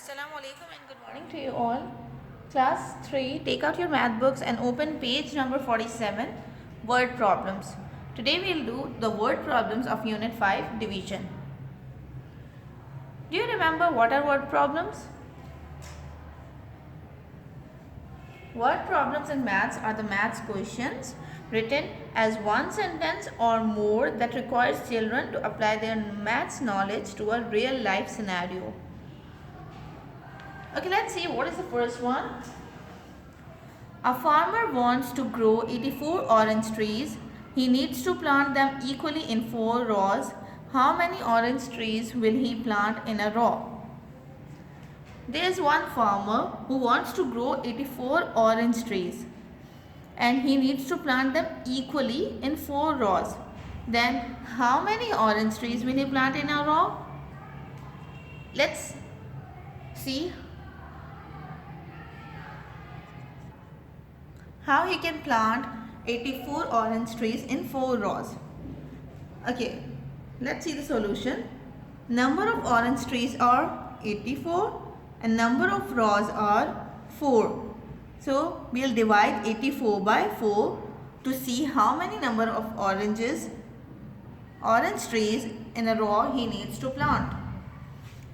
Assalamu alaikum and good morning to you all. Class 3, take out your math books and open page number 47, word problems. Today we will do the word problems of unit 5, division. Do you remember what are word problems? Word problems in maths are the maths questions written as one sentence or more that requires children to apply their maths knowledge to a real life scenario. Okay, let's see what is the first one. A farmer wants to grow 84 orange trees. He needs to plant them equally in 4 rows. How many orange trees will he plant in a row? There is one farmer who wants to grow 84 orange trees and he needs to plant them equally in 4 rows. Then how many orange trees will he plant in a row? Let's see how he can plant 84 orange trees in 4 rows. Okay, let's see the solution. Number of orange trees are 84 and number of rows are 4. So, we'll divide 84 by 4 to see how many number of orange trees in a row he needs to plant.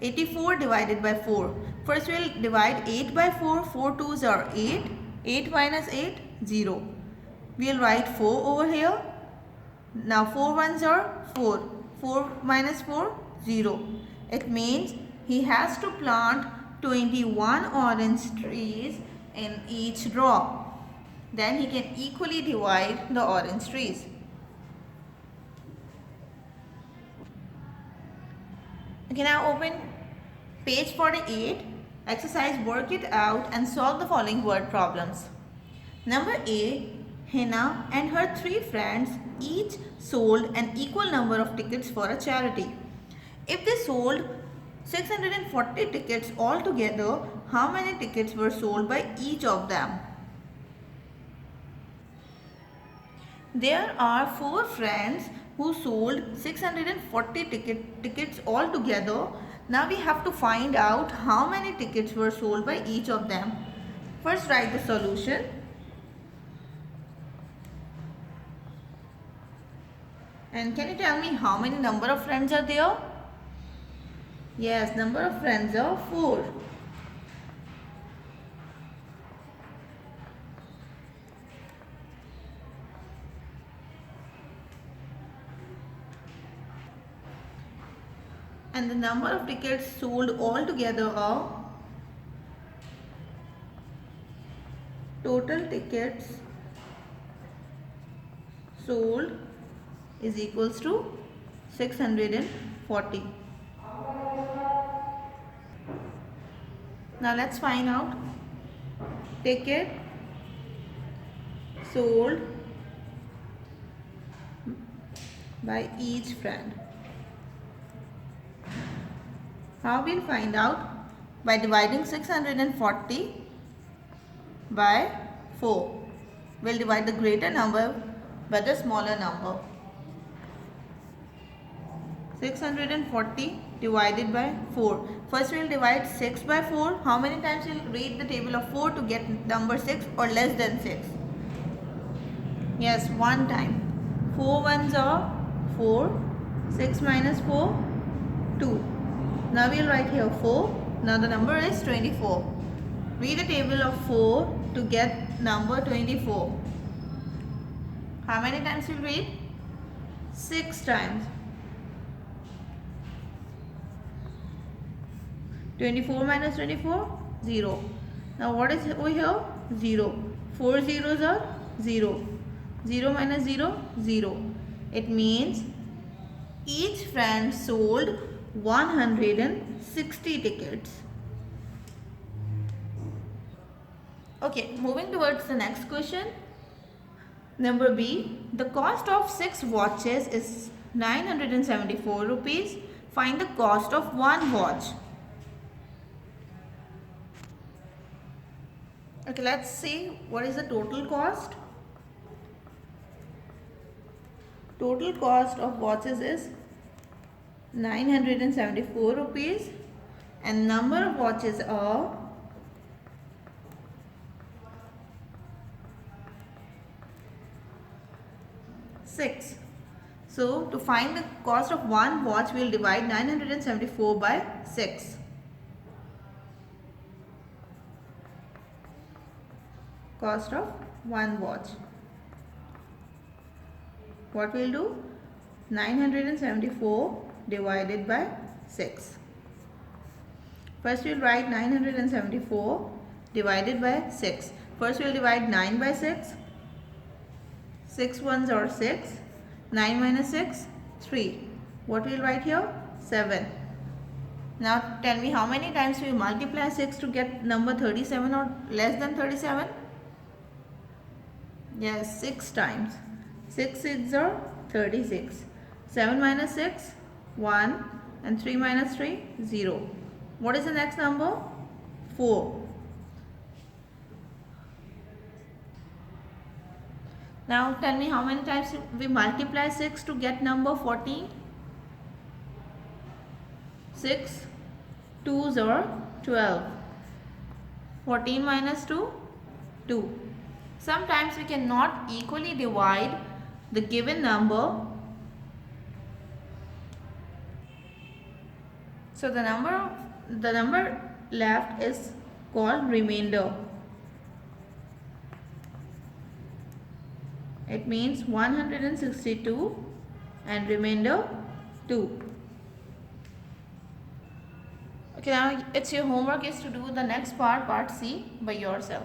84 divided by 4. First we'll divide 8 by 4. 4 2s are 8. 8 minus 8, 0. We'll write 4 over here. Now 4 ones are 4. 4 minus 4, 0. It means he has to plant 21 orange trees in each row. Then he can equally divide the orange trees. Okay, now open page 48. Exercise, work it out and solve the following word problems. Number A, Hina and her 3 friends each sold an equal number of tickets for a charity. If they sold 640 tickets altogether, how many tickets were sold by each of them? There are 4 friends who sold 640 tickets altogether. Now we have to find out how many tickets were sold by each of them. First write the solution. And can you tell me how many number of friends are there? Yes, number of friends are 4. And the number of tickets sold altogether are total tickets sold is equals to 640. Now let's find out ticket sold by each friend. How we'll find out? By dividing 640 by 4. We'll divide the greater number by the smaller number. 640 divided by 4. First we'll divide 6 by 4. How many times we'll read the table of 4 to get number 6 or less than 6? Yes, 1 time. 4 ones are 4. 6 minus 4, 2. Now we'll write here 4. Now the number is 24. Read the table of 4 to get number 24. How many times we'll read? 6 times. 24 minus 24, 0. Now what is over here? 0. 4 zeros are 0. 0 minus 0, 0. It means each friend sold 160 tickets. Okay, moving towards the next question. Number B, the cost of 6 watches is 974 rupees. Find the cost of 1 watch. Okay, let's see what is the total cost. Total cost of watches is 974 rupees. and number of watches are 6. So to find the cost of one watch, we will divide 974 by 6. Cost of one watch. What we will do? 974 divided by 6. First we will write 974 divided by 6. First we will divide 9 by 6. 6 ones are 6. 9 minus 6, 3. What we will write here? 7. Now tell me, how many times we multiply 6 to get number 37 or less than 37? Yes, 6 times. 6 6 are 36. 7 minus 6, 1. And 3 minus 3, 0. What is the next number? 4. Now tell me, how many times we multiply 6 to get number 14? 6 2s are 12. 14 minus 2, 2. Sometimes we cannot equally divide the given number. So the number left is called remainder. It means 162 and remainder 2. Okay, now it's your homework is to do the next part C by yourself.